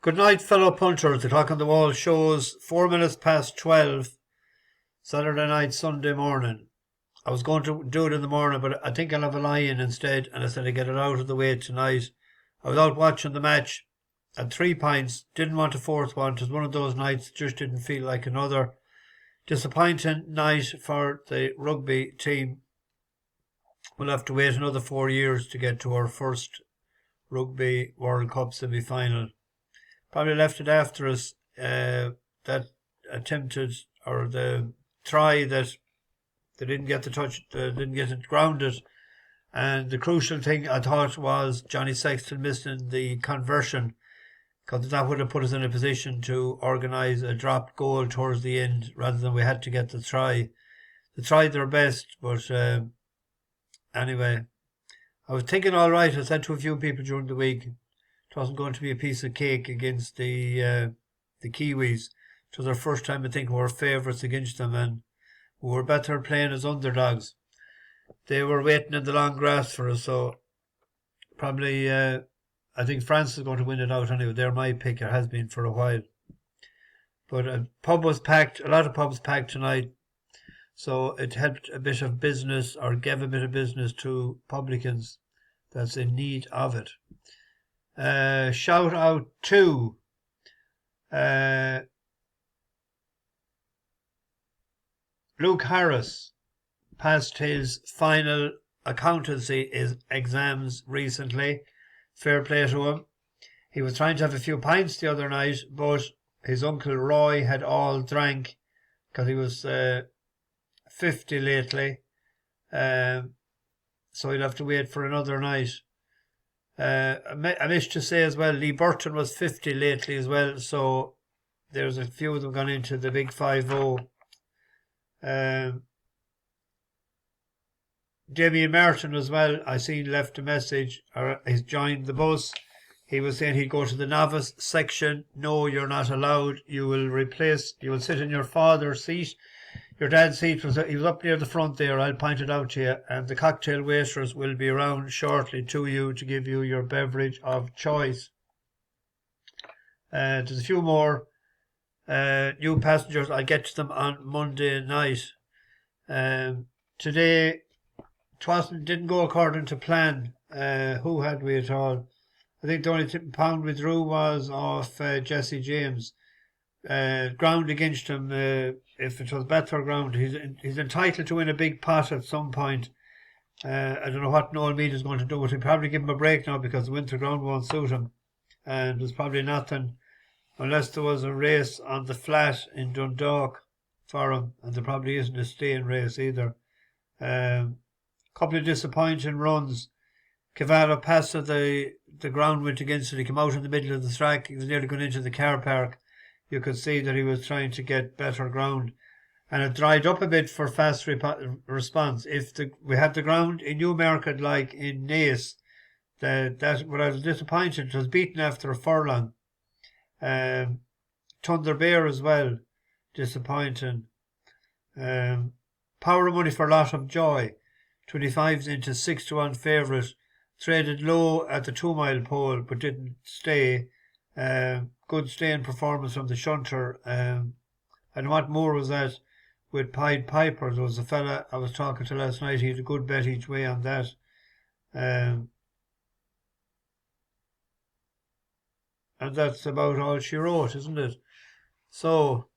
Good night, fellow punters. The clock on the wall shows 4 minutes past 12, Saturday night, Sunday morning. I was going to do it in the morning, but I think I'll have a lie-in instead, and I said I'd get it out of the way tonight. I was out watching the match, had 3 pints, didn't want a fourth one. It was one of those nights, just didn't feel like another. Disappointing night for the rugby team. We'll have to wait another 4 years to get to our first Rugby World Cup semi-final. Probably left it after us, that attempted, or the try that they didn't get the touch, didn't get it grounded. And the crucial thing I thought was Johnny Sexton missing the conversion, because that would have put us in a position to organise a dropped goal towards the end rather than we had to get the try. They tried their best, but anyway, I was thinking all right. I said to a few people during the week, it wasn't going to be a piece of cake against the Kiwis. It was our first time I think we were favourites against them, and we were better playing as underdogs. They were waiting in the long grass for us, so probably I think France is going to win it out anyway. They're my pick. It has been for a while. But a pub was packed, a lot of pubs packed tonight, so it helped a bit of business, or gave a bit of business to publicans that's in need of it. Shout out to Luke Harris. Passed his final accountancy exams recently. Fair play to him. He was trying to have a few pints the other night, but his uncle Roy had all drank because he was 50 lately. So he'll have to wait for another night. I missed to say as well, Lee Burton was 50 lately as well, so there's a few of them gone into the big 5-0. Damien Martin as well, I seen left a message, or he's joined the bus. He was saying he'd go to the novice section. No, you're not allowed. You will sit in your father's seat. Your dad's seat he was up near the front there, I'll point it out to you, and the cocktail waitress will be around shortly to you to give you your beverage of choice. There's a few more new passengers. I'll get to them on Monday night. Today didn't go according to plan. Who had we at all? I think the only pound we drew was off Jesse James. Ground against him, if it was better ground, he's entitled to win a big pot at some point. I don't know what Noel Meade is going to do, but he'll probably give him a break now because the winter ground won't suit him. And there's probably nothing, unless there was a race on the flat in Dundalk for him, and there probably isn't a staying race either. Couple of disappointing runs. Cavallo passed the ground went against it. He came out in the middle of the track. He was nearly going into the car park. You could see that he was trying to get better ground, and it dried up a bit for fast response. If we had the ground in Newmarket like in Naas, that what I was disappointed. It was beaten after a furlong. Thunder Bear as well, disappointing. Power of Money for Lot of Joy, 25s into 6-1 favourite. Traded low at the 2 mile pole but didn't stay. Good staying performance from the shunter. And what more was that with Pied Piper? There was a fella I was talking to last night. He had a good bet each way on that. And that's about all she wrote, isn't it? So,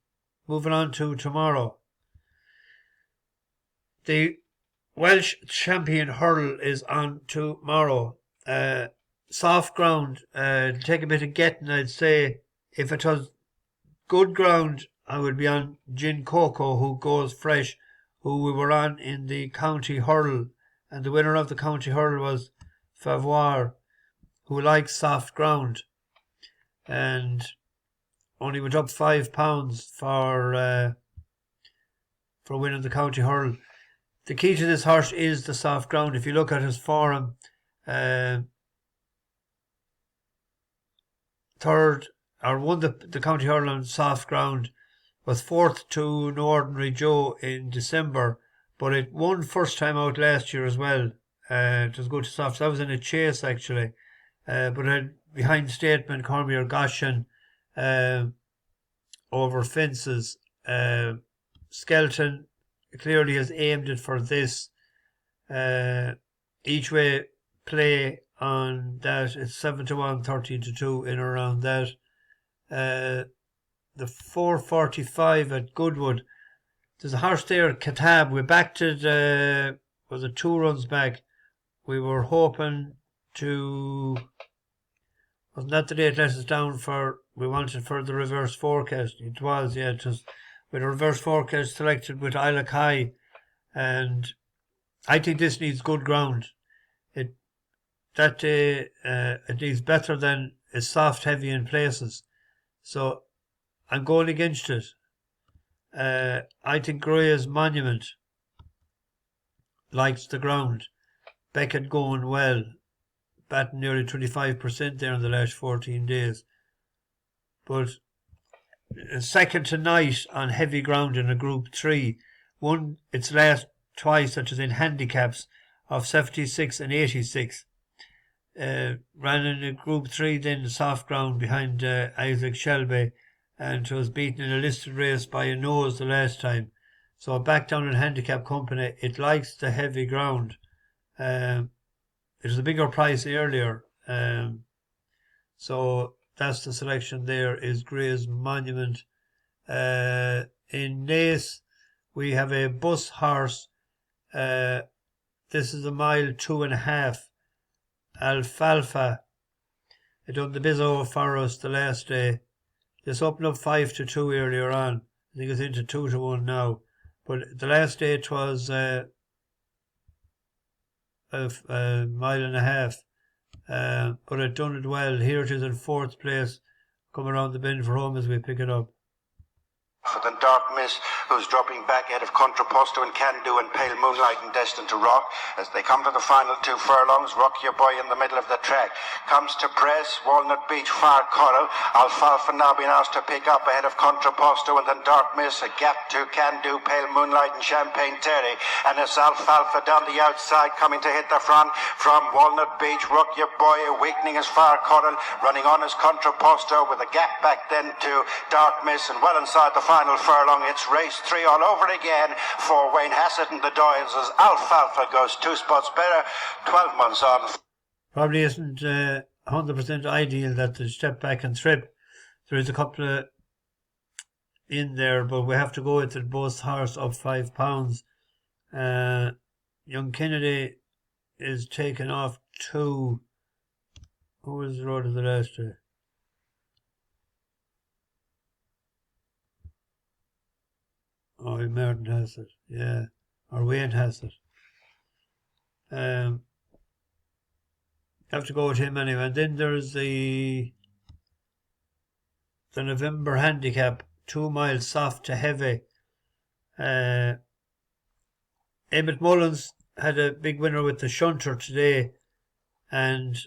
moving on to tomorrow. The Welsh champion hurl is on tomorrow. Soft ground, take a bit of getting, I'd say. If it was good ground, I would be on Gin Coco, who goes fresh, who we were on in the county hurl, and the winner of the county hurl was Faivoir, who likes soft ground, and only went up £5 for winning the county hurl. The key to this horse is the soft ground. If you look at his form, third, or won the county hurl on soft ground, was fourth to No Ordinary Joe in December, but it won first time out last year as well. It was good to soft. That was in a chase actually, but it had behind Statement, Cormier Goshen, over fences. Skelton clearly has aimed it for this. Each way play on that, it's 7-1, 13-2 in or around that. The 4:45 at Goodwood. There's a horse there, Katab. We backed it, was it 2 runs back? We were hoping to, wasn't that the day it let us down for, we wanted for the reverse forecast? It was, yeah, it was with a reverse forecast selected with Isla High, and I think this needs good ground. That day, it needs better than a soft heavy in places. So I'm going against it. I think Gray's Monument likes the ground. Beckett going well, batting nearly 25% there in the last 14 days. But second tonight on heavy ground in a Group 3. Won its last twice, such as in handicaps of 76 and 86. Ran in a Group 3 then soft ground behind Isaac Shelby, and was beaten in a listed race by a nose the last time. So back down in handicap company, it likes the heavy ground. It was a bigger price earlier. So that's the selection there, is Gray's Monument. In Naas, we have a bus horse. This is a 1.5 Alfalfa. It done the bizzo for us the last day. This opened up 5-2 earlier on. I think it's into 2-1 now. But the last day it was a 1.5 miles. But it done it well. Here it is in 4th place. Come around the bend for home as we pick it up. Than Dark Miss, who's dropping back ahead of Contraposto and Can Do and Pale Moonlight and Destined to Rock. As they come to the final 2 furlongs, Rock Your Boy in the middle of the track. Comes to press, Walnut Beach, Far Coral. Alfalfa now being asked to pick up ahead of Contraposto, and then Dark Miss, a gap to Can Do, Pale Moonlight and Champagne Terry. And it's Alfalfa down the outside coming to hit the front from Walnut Beach. Rock Your Boy awakening as Far Coral, running on as Contraposto with a gap back then to Dark Miss, and well inside the final furlong. It's race 3 all over again for Wayne Hassett and the Doyles as Alfalfa goes 2 spots better, 12 months on. Probably isn't 100% ideal that they step back and trip. There is a couple of in there, but we have to go with it. Both horse up £5. Young Kennedy is taken off 2. Who was the road of the last day? Oh, Merton has it, yeah. Or Wayne has it. Have to go with him anyway. And then there's the November handicap, 2 miles soft to heavy. Emmett Mullins had a big winner with the shunter today, and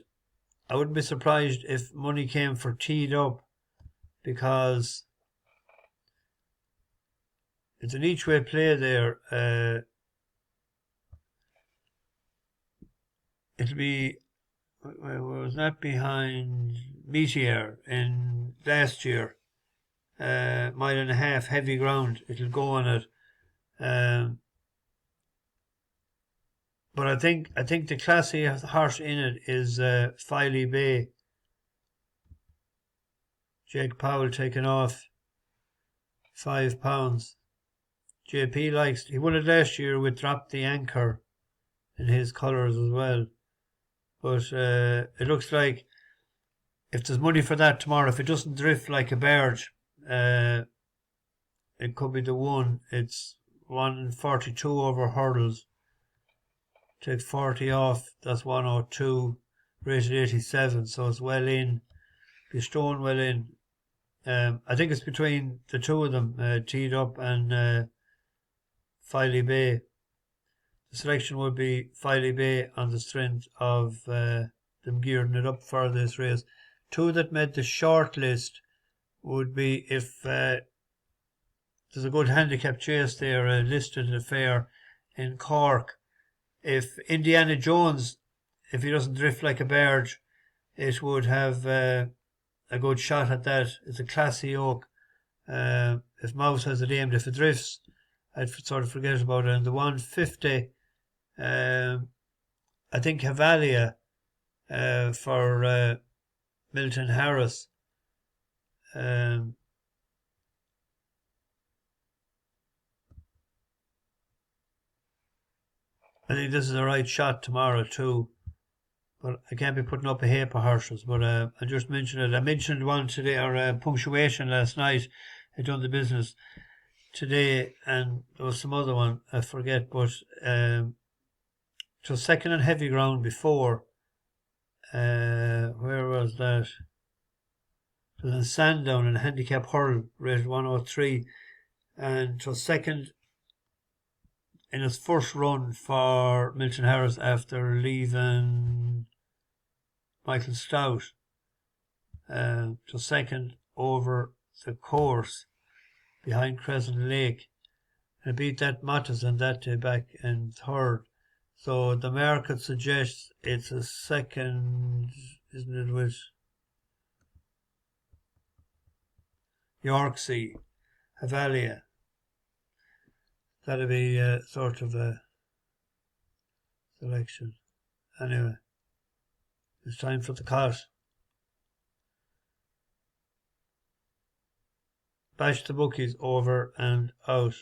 I wouldn't be surprised if money came for Teed Up, because it's an each way play there. It'll be, was not behind Meteor in last year. 1.5 miles heavy ground. It'll go on it. But I think the classy horse in it is Filey Bay. Jake Powell taking off £5. JP likes, he won it last year with Drop the Anchor in his colours as well. But it looks like if there's money for that tomorrow, if it doesn't drift like a barge, it could be the one. It's 142 over hurdles. Take 40 off, that's 102, rated 87, so it's well in. Be stone well in. I think it's between the two of them, Teed Up and Filey Bay. The selection would be Filey Bay on the strength of them gearing it up for this race. 2 that made the short list would be if there's a good handicap chase there, listed at a fair in Cork. If Indiana Jones, if he doesn't drift like a barge, it would have a good shot at that. It's a classy yoke. If Mouse has it aimed, if it drifts, I'd sort of forget about it. And the 150, I think Havalia for Milton Harris. I think this is the right shot tomorrow too. But I can't be putting up a heap of horses. But I just mentioned it. I mentioned one today, or punctuation last night. I done the business today, and there was some other one, I forget. But it was second on heavy ground before. Where was that? It was in Sandown in handicap hurl, rated 103. And it was second in his first run for Milton Harris after leaving Michael Stout. To second over the course behind Crescent Lake. And beat that Mattison that day back in third. So the market suggests it's a second, isn't it, with Yorksea, Havalia. That'll be sort of a selection. Anyway, it's time for the cut. Bash the bookies, over and out.